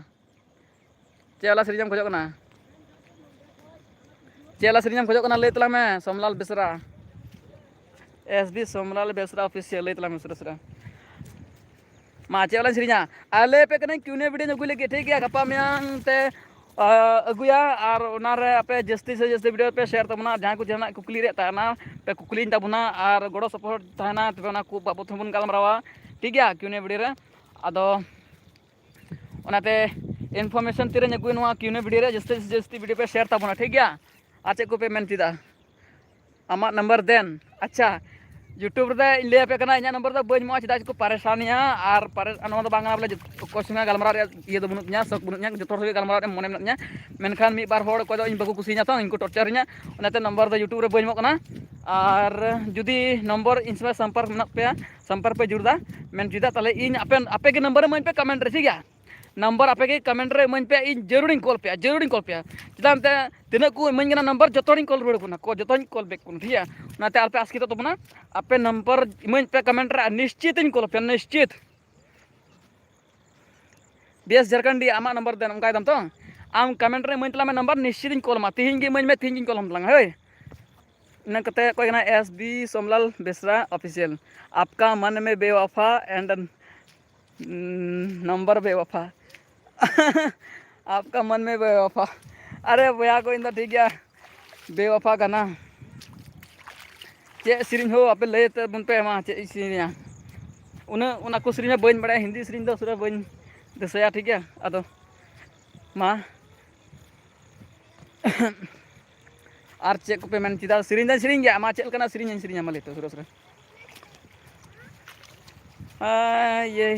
चेला सिरिन खोजो कना चेला सिरिन खोजो कना ले तला में सोमलाल बेसरा एसबी सोमलाल बेसरा ऑफिशियल ले तला में सरा मा चेला सिरिना आले पे कने क्यूने वीडियो अगु लेके ठीक है गपा म्यांग ते अगुया और उनारे आपे जस्ती से जस्ती वीडियो पे शेयर तबना जहां को जना कुकली रे ताना पे कुकली तबना और गड़ो सपोर्ट ताना तबे ना को बाबू थबन गालमरावा ठीक है क्यूने वीडियो रे आदो ओनाते इनफॉर्मेशन तिरे अगु नवा क्यूने वीडियो रे जस्ती से जस्ती वीडियो पे शेयर तबना ठीक है आचे को पेमेंट चिदा आमा नंबर देन अच्छा यूट्यूब रे ले पे कना इना नंबर दो बज मच दाज को परेशानिया और अनो दो बांगा बोले कोसिंगा गालमरा ये दो बुनुत न्या सक बुनुत न्या जतोर से गालमरा मोने न्या मेनखान मी बार होड़ को दो इन बको कुसिnya तो इनको टॉर्चर न्या ओनाते नंबर दो यूट्यूब रे बज मो कना और जुदी नंबर इनसे संपर्क मना पे संपर्क पे जुड़दा मेन जुदा तले इन आपे के नंबर मन पे कमेंट रे ठीक है नंबर आपे के कमेंट रे मन पे इन जरूरी कॉल पे चदाम ते तिना को मन गना नंबर जतोरी कॉल रुड़ कोना को जतोरी कॉल बैक कोना ठीक है नाते आपे आस्कित तो बना आपे नंबर मन पे कमेंट रे निश्चित इन कॉल पे निश्चित बेस झारखंडी आमा नंबर देन उनका दम तो आम कमेंट रे मन तला में नंबर निश्चित इन कॉल मा तिहिन गे मन में तिहिन इन कॉल हम लंग हे न कते कोई ना एसबी सोमलाल बेसरा ऑफिशियल आपका मन में बेवफा एंड नंबर बेवफा आपका मन में बेवफा अरे भैया को इन ठीक है बेवफा का ना चे सिरिन हो आपे ले ते बन पे मा चे सिरिन उना को सिरिन बन बड़ा हिंदी सिरिन दो सुरा बन दसया ठीक है अदो मा आर चे को पेमेंट चिदा सिरिन गया मा चे कना सिरिन मा लेते सुरा सुरा ये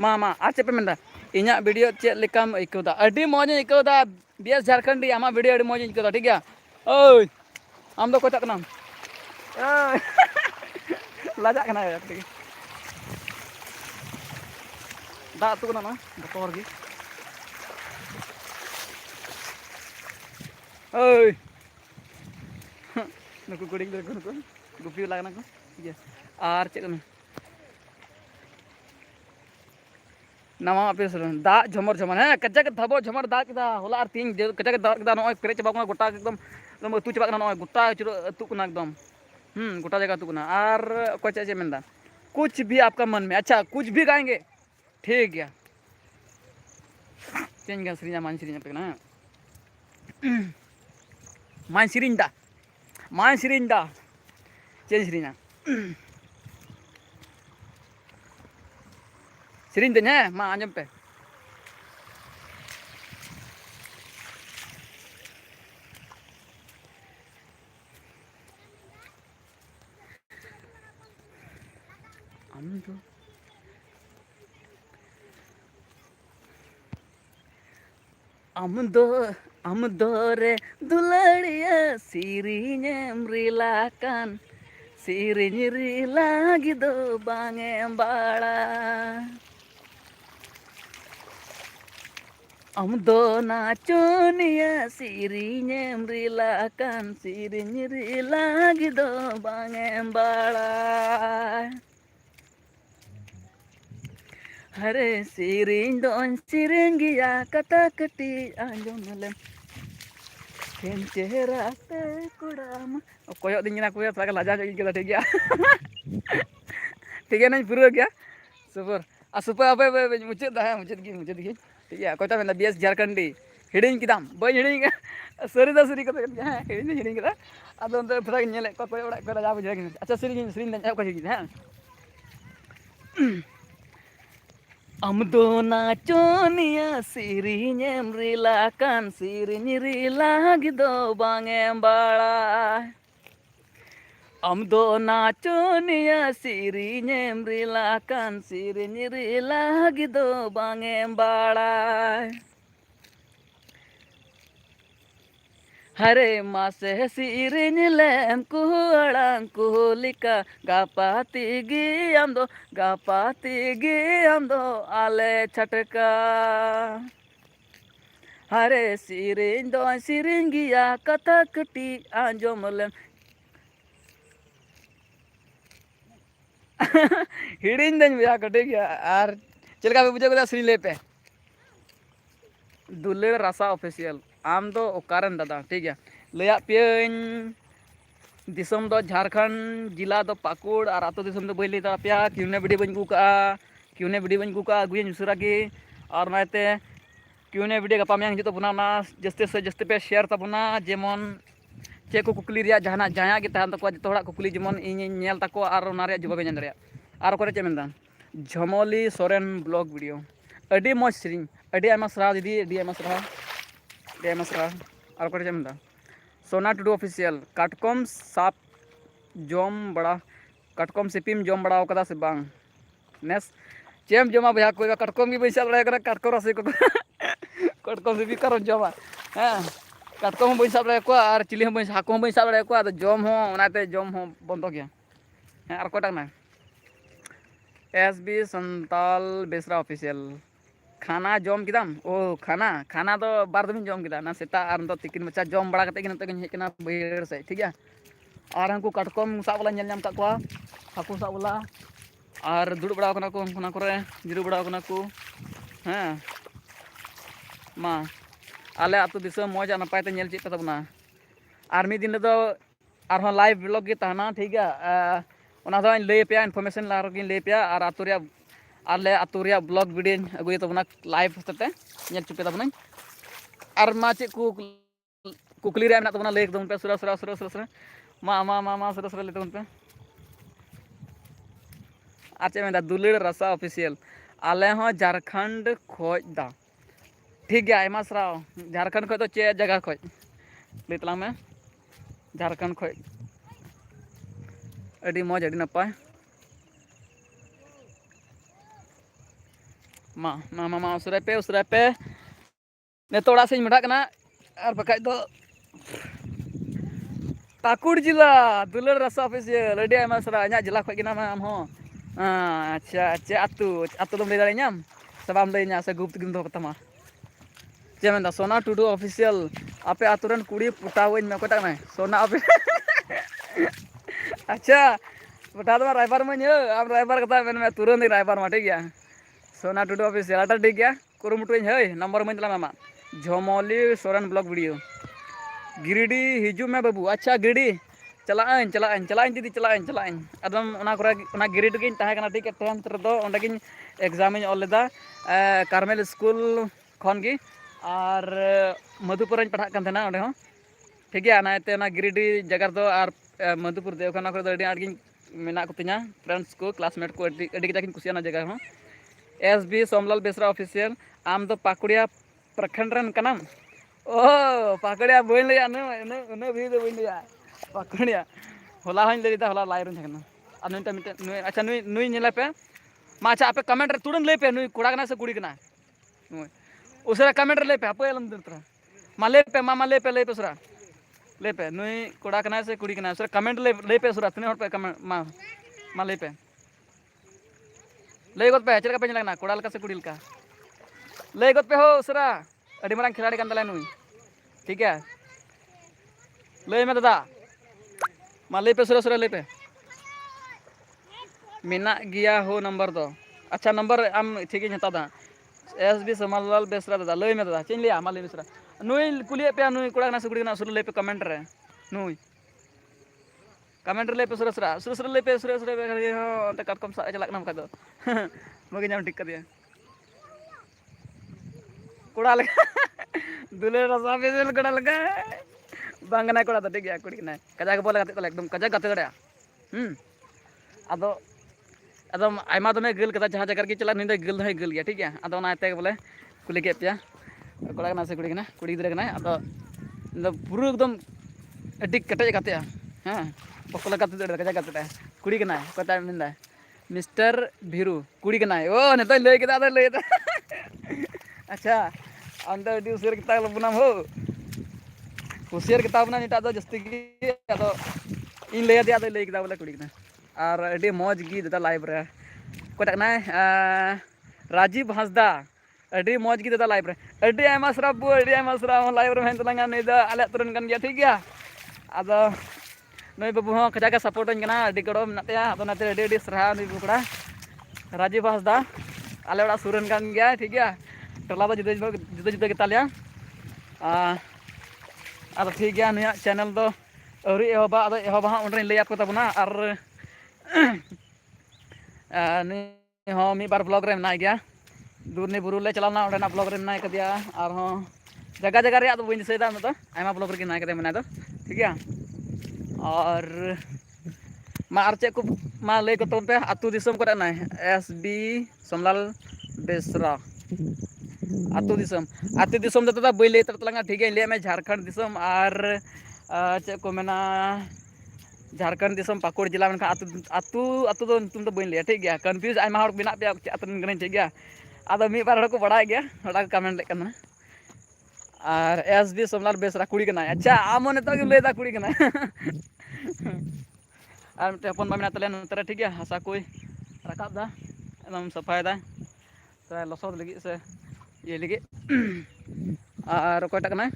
मा आज पे मेंदा इना वीडियो चेक लेकाम इकोदा अडी मौज इकोदा बेस झारखंडी आमा वीडियो अडी मौज इकोदा ठीक है ओय आम दो कोटा कना ओय लाजा कना ठीक दा तु कना ना बतोर गी ओय नुकु कुडिंग दे नुकु गुपी लागना को ठीक है आर चेक कना नवा पे दा झमर झमर है कच्चा धबो झमर दा किदा होला आर तीन कच्चा दा किदा नय पेरे चबा कोना गोटा एकदम अतु चबा कना नय गोटा चुरो अतु कोना एकदम गोटा जगह अतु कोना आर को चे मेंदा कुछ भी आपका मन में अच्छा कुछ भी गाएंगे ठीक है चेंज गा श्रीजा मान श्रीजा पे ना Main sirinda. Main sirinda. Cek sirinya. Sirinda ma anjam pe. Amdore dulariya sirinyem rilakan sirinya lagi do bangem bala amdo nachonia sirinyem rilakan sirinya lagi do bangem bala Hare siring don siring gya kata kati anjom lem ken chehra te kudam koyok dingin aku ya थोड़ा लाजा जाएगी kita ठीक है ठीक है नहीं पूरा क्या सुपर सुपर apa मुझे dah ठीक है कोई तो मैं बीएस झारखंडी हिडिंग किदाम बाई हिडिंग सरी कत हिडिंग किदा अदो अंत थोड़ा नेले को कोई ओड़ा को लाजा बुझे अच्छा सिरिंग दन को हिडिंग हैं Amdo nachonia sirinyem rilakan sirinya lagi do bangem bala Amdo nachonia sirinyem rilakan sirinya lagi do bangem bala Hare mase sirin lem kualang kulika gapati gi amdo ale chatka Hare sirin don sirin giya kata kati anjom lem hidden दिन भैया कटे गया यार चल का बुझे को श्री ले पे दुलेर रासा ऑफिशियल आम दो ओकारन दादा ठीक है लया पियन दिसम दो झारखंड जिला दो पाकुड़ और आतो दिसम दो बैली दा पिया क्यूने वीडियो बन गुका अगुए नुसरा की और नाते क्यूने वीडियो गपा में हिजो बुना जस्ते से जस्ते पे शेयर तबना जेमन चे को कुकली रिया जहाना जाया की तहन तको जतो हड़ा कुकली जेमन इन नेल तको और ओना रे जवाब जान रिया और करे चे मेनदा झमोली सोरेन ब्लॉग वीडियो अडी मौज सिरिंग अडी आमा सरा दीदी अडी आमा सरा और करे चे मेनदा सोना टुडू ऑफिशियल काटकम साप जम बड़ा काटकम सिपिम जम बड़ा कदा से बांग नेस चेम जमा भैया कोई काटकम की पैसा लड़ाई कर काटकम राशि को काटकम सिपी करो जमा हां काटकम पैसा लड़ाई को और चिली हम हाको पैसा लड़ाई को तो जम हो ओनाते जम हो बंद गया हां और कोटा ना एसबी संताल बेसरा ऑफिशियल खाना जम किदाम ओ खाना तो बार दिन जम किदा ना सेता आर तो तिकिन मचा जम बड़ा कते नते हेज कना बैर से ठीक है और हमको काटकम साब वाला नेल नाम का को हाकू साब वाला और दुड़ बड़ा कना को उना करे जिरु बड़ा कना को हां मा आले आतु दिसम मजा नपाय ते नेल चित तबना और मी दिन दो और लाइव ब्लॉग के ताना ठीक है ओना दो लay पे इन्फॉर्मेशन ला रगिन लay पे और आतुरिया आले आतुरिया ब्लॉग वीडियो अगुय तबना लाइव तते नेल चुके तबना और मा चे को कुकली रे मेना तबना लay एकदम पे सुरा मा सुरा ले तबन पे आचे में दुलड़ रसा ऑफिशियल आले हो झारखंड खोज दा ठीक है आयमा सराव झारखंड खोज तो चे जगह खोज ले तला में झारखंड खोज अडी मौज अडी नपाय मा उसरे पे ने तोड़ा से मडा कना और बकाय दो पाकुड़ जिला दुलड़ रसा ऑफिशियल अडी आयमा सरा अኛ जिला खोज गिना मा हम हो अच्छा आतु दम ले दारे ᱧᱟᱢ सबाम ले ᱧᱟ से गुप्त गिन दो तमा चे मेंदा सोना टुडू ऑफिशियल आपे आतुरन कुड़ी पुटावइन में कोटा में सोना ऑफिस अच्छा बता दो राइबर में आप राइबर कथा में तुरंत ही राइबर में ठीक है सोना टुडू ऑफिशियल आटा ठीक है कुरुमुटु हे नंबर में चला मामा झमोली सोरेन ब्लॉग वीडियो गिरिडी हिजू में बाबू अच्छा गिरिडी चलाएं दीदी चलाएं अदम ओना गिरिडी गिन ताहे कना ठीक है टेंथ रे दो ओंडे गिन exam in all Leda Carmel school खन गी और मधुपुर पढ़ा करना हो ठीक है नाते गिरिडी जगह दो और मधुपुर देवखाना को आगे आगे मेना कुतिया फ्रेंड्स को क्लासमेट को अड़ी कुसियाना जगह हो S B Somlal Besra official आम दो पाकुड़िया प्रखंड रन कनाम ओ पाकुड़िया बन लिया उन्हें भी तो बन लिया पाकुड़िया होला हूँ लैदा होला लाइव नुई अच्छा नुई नुई नेला पे मा अच्छा आपे कमेंट रे तुरंत ले पे नुई कोड़ा कना से कुड़ी कना नुई उसरा कमेंट रे ले पे आपे अलम दरतरा मा ले पे मा ले पे उसरा ले पे नुई कोड़ा कना से कुड़ी कना उसरा कमेंट ले पे उसरा तने हर पे कमेंट मा ले पे ले गोत पे चलका पे लगना कोड़ा लका से कुड़ी लका ले गोत पे हो उसरा अड़ी मारंग खिलाड़ी कान तले नुई ठीक है ले में दादा मा ले पे उसरा ले पे मेना गया हो नंबर दो अच्छा नंबर आम ठीक है हता दा एस बी सोमलाल बेसरा दादा लय में दादा चेन लिया मा ले बेसरा नुई कुलिए पे नुई कोड़ा कना से कुड़ी कना सुर ले पे कमेंट रे नुई कमेंट रे ले पे सुर ले पे सुर अंत कम सा चला कना दो मगे नाम ठीक कर दिया कोड़ा लगा दुले रसा बेसल कोड़ा लगा बांगना कोड़ा तो ठीक है कुड़ी कना कजा के बोले गाते एकदम कजा गाते दड़या अदो एकदम आयमा दमे गल कदा जहाँ जगह की चला निंदा गल दो गल गया ठीक है अदो नाते बोले कुली के पे कोड़ा कना से कुड़ी गिद्रा कना अदो पूरा एकदम अड्डी कटे गाते हाँ पकला गाते दड़े कजा गाते कुड़ी कना कता निंदा मिस्टर भीरू कुड़ी कना ओ नेता लय केदा अदो लय अच्छा अंदर अड्डी उसेर किता लबना हो उसेर किता बना निटा दो जस्ती की अदो इन लय दिया अदो लय केदा बोले कुड़ी कना और अड्डी मौज गी दादा लाइव रे कोटा ना राजीव हंसदा अड्डी मौज गी दादा लाइव रे अड्डी आयमा सराबू अड्डी आयमा सरा लाइव रे हेन तलंगा नेदा आले तुरन गन गया ठीक गया अदो नई बाबू हो खजा का सपोर्ट कना अड्डी गड़ो मेनातेया अदो नाते अड्डी सराहा नई बुकड़ा राजीव हंसदा आले ओड़ा सुरन गन गया ठीक गया टला दो जुदा जुदा गेतालिया अदो ठीक गया नया चैनल दो अवरी एहबा अदो एहबा हां उनरे लय आपको तबना और नहीं हाँ मी बार ब्लॉग रे मना गया दूरनी बुरु ले चलाना उड़ना ब्लॉग रे मना कदिया और हाँ जगह जगह रे बी दिसेदा तो आयमा ब्लॉग रे ना कदे मना दो ठीक है और मा और चे को मा ले को पे आतु दिसम करे ना एस बी सोमलाल बेसरा आतु दिसम तो बई ले तलंगा ठीक है ले में झारखंड दिसम और चे को मेना झारखंड दिसम पाकुड़ जिला में आतु आतु आतु दो तुम तो बन लिया ठीक है कन्फ्यूज आयमा हर बिना पे आतु ठीक गया आदो मी बार को बड़ा गया थोड़ा कमेंट लेकर और एस बी सोमलाल बेसरा कुड़ी कना अच्छा आम नेता के लेदा कुड़ी कना और मिट्टे हपन बा मेना तले नतरे ठीक है हसा कोई रकाब दा एकदम सफाय दा तो लसोद लगी से ये लगी और कोटा कना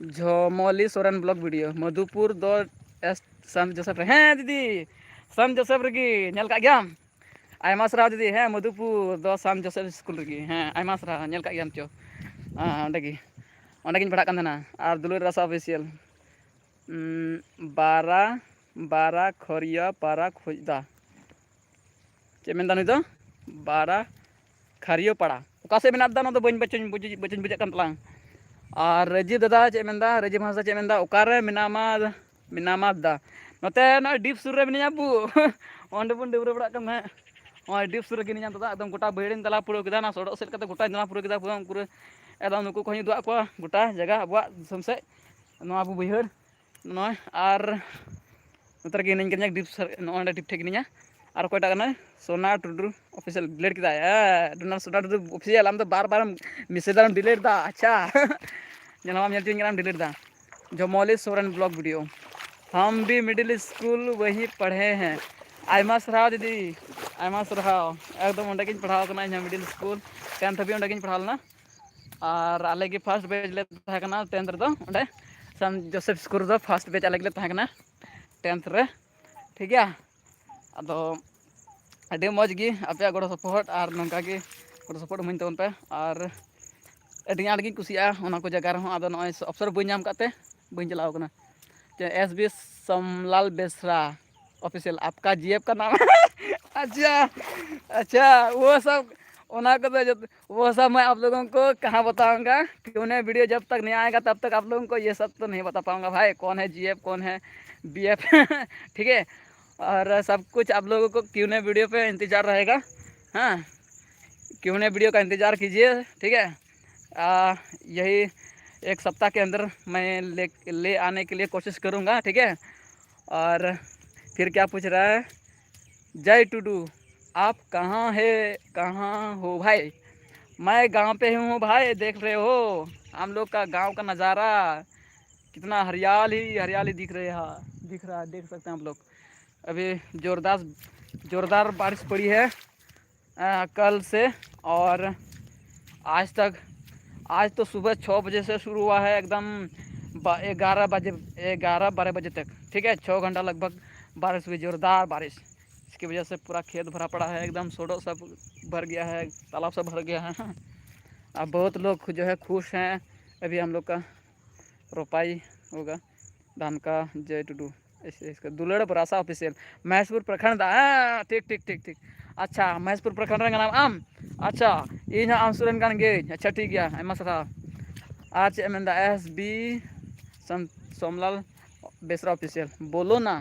झोमोली सोरेन ब्लॉग वीडियो मधुपुर दो एस सन जोसेफ हैं दीदी सन जोसेफ रगी नेल का गया आयमा सरा दीदी हैं मधुपुर दो सन जोसेफ स्कूल रगी हैं आयमा सरा नेल का गया चो अंडगी अंडगिन पढ़ा करना और दुलुर रसा ऑफिशियल 12 खरिया पारा खोजदा चे मेनदा नुई दो 12 खरियो पाड़ा ओका से मेना दा न दो बन बचन बुझे kan तलांग और रजीव दादा चे मेनदा रजीव भाषा चे मेनदा ओकारे मिनामा दा नोते ना डीप सुर रे मिनिया बु ओंडे बन डेवरे बड़ा कन है ओय डीप सुर गिनी जान दादा एकदम गोटा बहेड़िन तला पुरो केदा ना सोडो सेट कते गोटा जना पुरो केदा पूरा एकदम नुकु खनि दुआ को गोटा जगह अबवा समसे नो अबु बहर नो और नतर गिनी कन्या डीप सर नो ओंडे डीप ठेकिनिया और कोटा कना सोना टुडू ऑफिशियल डिलीट किदा डोना सोना टुडू ऑफिशियल हम तो बार मिसेदार डिलीट दा अच्छा जनवा मेल चिंग नाम डिलीट दा झोमोली सोरेन ब्लॉग वीडियो हम भी मिडिल स्कूल वहीं पढ़े हैं आयमा सराव दीदी आयमा सराव एकदम ओंडे किन पढ़ाव कना इन मिडिल स्कूल 10th भी ओंडे किन पढ़ाव ना और आले की फर्स्ट बेच ले था कना 10th रे दो ओंडे सन जोसेफ स्कूल दो फर्स्ट बेच आले के था कना 10th रे ठीक है अदो अडे मौज गी आपे गोड़ सपोर्ट और नंका की गोड़ सपोर्ट मन तवन पे और अडी आड़ गी कुसिया ओना को जगह रहो अदो नय अवसर बई नाम काते बई चलाव कना S B Somlal Besra official आपका जीएफ का नाम अच्छा अच्छा वो सब ओना को तो वो सब मैं आप लोगों को कहाँ बताऊंगा, क्यों ने वीडियो जब तक नहीं आएगा तब तक आप लोगों को ये सब तो नहीं बता पाऊंगा भाई, कौन है जीएफ कौन है बीएफ ठीक है। और सब कुछ आप लोगों को क्यों ने वीडियो पे इंतज़ार रहेगा। हाँ, क्यों ने वीडियो का इंतज़ार कीजिए, ठीक है। यही एक सप्ताह के अंदर मैं ले आने के लिए कोशिश करूँगा, ठीक है। और फिर क्या पूछ रहा है, जय टूडू आप कहाँ है, कहाँ हो भाई। मैं गांव पे हूँ भाई, देख रहे हो हम लोग का गांव का नज़ारा कितना हरियाली हरियाली दिख रहा है, देख सकते हैं आप लोग। अभी ज़ोरदार बारिश पड़ी है कल से, और आज तो सुबह 6 बजे से शुरू हुआ है एकदम 11-12 बजे तक, ठीक है। 6 घंटा लगभग बारिश हुई, ज़ोरदार बारिश। इसकी वजह से पूरा खेत भरा पड़ा है एकदम, सोडो सब भर गया है, तालाब सब भर गया है। अब बहुत लोग जो है खुश हैं। अभी हम लोग का रोपाई होगा धान का। जय टूडू ऐसे इसका दुलड़ बरासा ऑफिशियल महसपुर प्रखंड। ठीक। अच्छा, महसपुर प्रखंड का नाम आम। अच्छा, इन आम सुरन कान गे। अच्छा ठीक गया एमा सथा आज एमेंदा SB सोमलाल बेसरा ऑफिशियल, बोलो ना।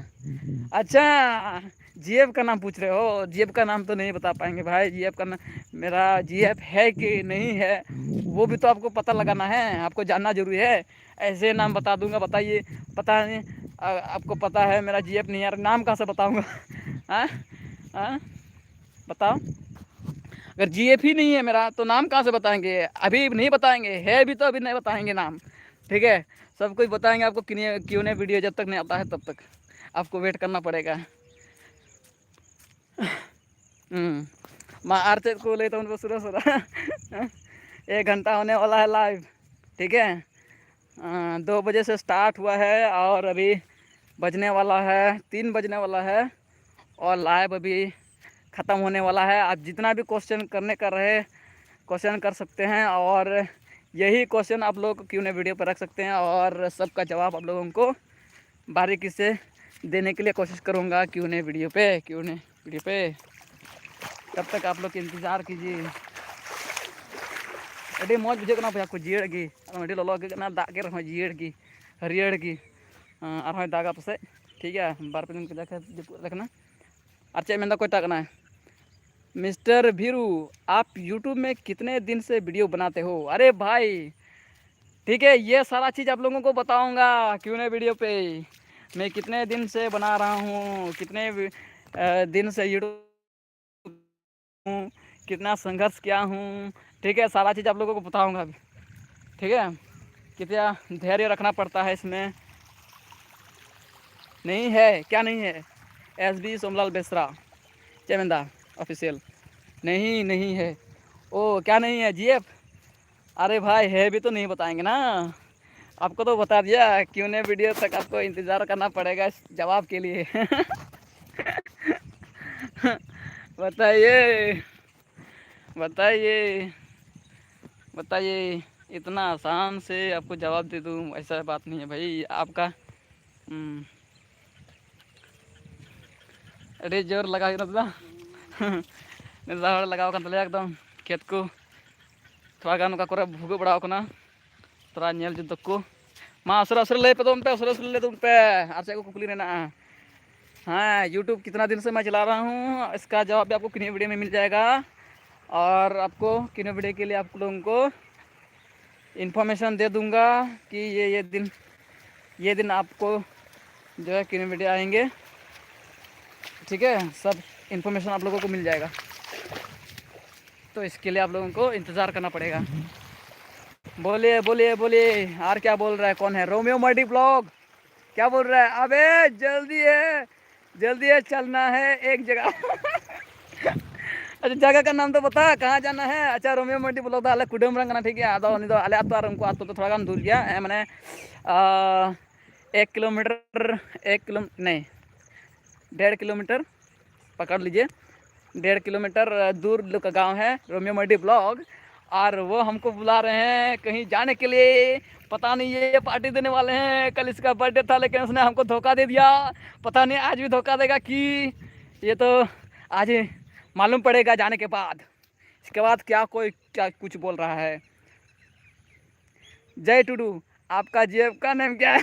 अच्छा, जीएफ का नाम पूछ रहे हो। जीएफ का नाम तो नहीं बता पाएंगे भाई। जीएफ का नाम मेरा जीएफ है कि नहीं है वो भी तो आपको पता लगाना है, आपको जानना जरूरी है। ऐसे नाम बता दूंगा, बताइए, पता नहीं आपको पता है मेरा जीएफ नहीं है यार, नाम कहाँ से बताऊंगा। हाँ बताओ, अगर जीएफ ही नहीं है मेरा तो नाम कहाँ से बताएंगे। अभी नहीं बताएंगे, है भी तो अभी नहीं बताएंगे नाम, ठीक है। सब कुछ बताएंगे आपको, क्यों नहीं वीडियो जब तक नहीं आता है तब तक आपको वेट करना पड़ेगा। मैं आरते को लेता हूँ सुरह 1 घंटा होने वाला है लाइव, ठीक है। 2 बजे से स्टार्ट हुआ है और अभी बजने वाला है 3 बजने वाला है, और लाइव अभी ख़त्म होने वाला है। आप जितना भी क्वेश्चन करने का रहे क्वेश्चन कर सकते हैं, और यही क्वेश्चन आप लोग क्यों नहीं वीडियो पर रख सकते हैं, और सबका जवाब आप लोगों को बारीकी से देने के लिए कोशिश करूँगा क्यों नहीं वीडियो पे। तब तक आप लोग इंतज़ार कीजिए। अभी मौज बुझे भैया को जीड़ की अभी लोलो दाग के रहा जीड़ की हरियर की और दागा पासे, ठीक है। 2-3 दिन को रखना। और चे मेरा कोई टाकना है, मिस्टर भीरू आप यूट्यूब में कितने दिन से वीडियो बनाते हो। अरे भाई ठीक है, ये सारा चीज़ आप लोगों को बताऊंगा क्यों नहीं वीडियो पे। मैं कितने दिन से बना रहा हूँ, कितने दिन से यूट्यूब हूँ, कितना संघर्ष किया हूँ, ठीक है। सारा चीज़ आप लोगों को बताऊंगा अभी, ठीक है। कितना धैर्य रखना पड़ता है इसमें। नहीं है, क्या नहीं है, SB सोमलाल बेसरा चेमेंदा ऑफिशियल नहीं है। ओ क्या नहीं है जीएफ। अरे भाई है भी तो नहीं बताएंगे ना, आपको तो बता दिया। क्यों नहीं वीडियो तक आपको इंतज़ार करना पड़ेगा इस जवाब के लिए। बताइए इतना आसान से आपको जवाब दे दूँ, ऐसा बात नहीं है भाई। आपका अरे जोर लगा लगाओ एकदम खेत को थोड़ा गान का भूग बड़ा थोड़ा नेल जुद को मा उसरा ले पे तुम पे और से को कुकली रहना। हाँ, यूट्यूब कितना दिन से मैं चला रहा हूँ, इसका जवाब भी आपको किन्हीं वीडियो में मिल जाएगा। और आपको किन्हीं वीडियो के लिए आप लोगों को इन्फॉर्मेशन दे दूंगा कि ये दिन आपको जो है किन्हीं वीडियो आएंगे, ठीक है। सब इन्फॉर्मेशन आप लोगों को मिल जाएगा, तो इसके लिए आप लोगों को इंतज़ार करना पड़ेगा। बोलिए और क्या बोल रहा है, कौन है, रोमियो मर्डी ब्लॉग क्या बोल रहा है। अबे जल्दी है चलना है एक जगह। अच्छा जगह का नाम तो बता, कहाँ जाना है। अच्छा रोमियो मर्डी ब्लॉग अल कुडम रंगना, ठीक है। अल उनको आतो तो थोड़ा गान दूर गया मैंने 1 किलोमीटर नहीं 1.5 किलोमीटर पकड़ लीजिए, 1.5 किलोमीटर दूर का गांव है रोमियो मर्डी ब्लॉग। और वो हमको बुला रहे हैं कहीं जाने के लिए। पता नहीं ये पार्टी देने वाले हैं, कल इसका बर्थडे था लेकिन उसने हमको धोखा दे दिया। पता नहीं आज भी धोखा देगा कि, ये तो आज ही मालूम पड़ेगा जाने के बाद। इसके बाद क्या कुछ बोल रहा है, जय टुडू आपका जेब का नेम क्या है?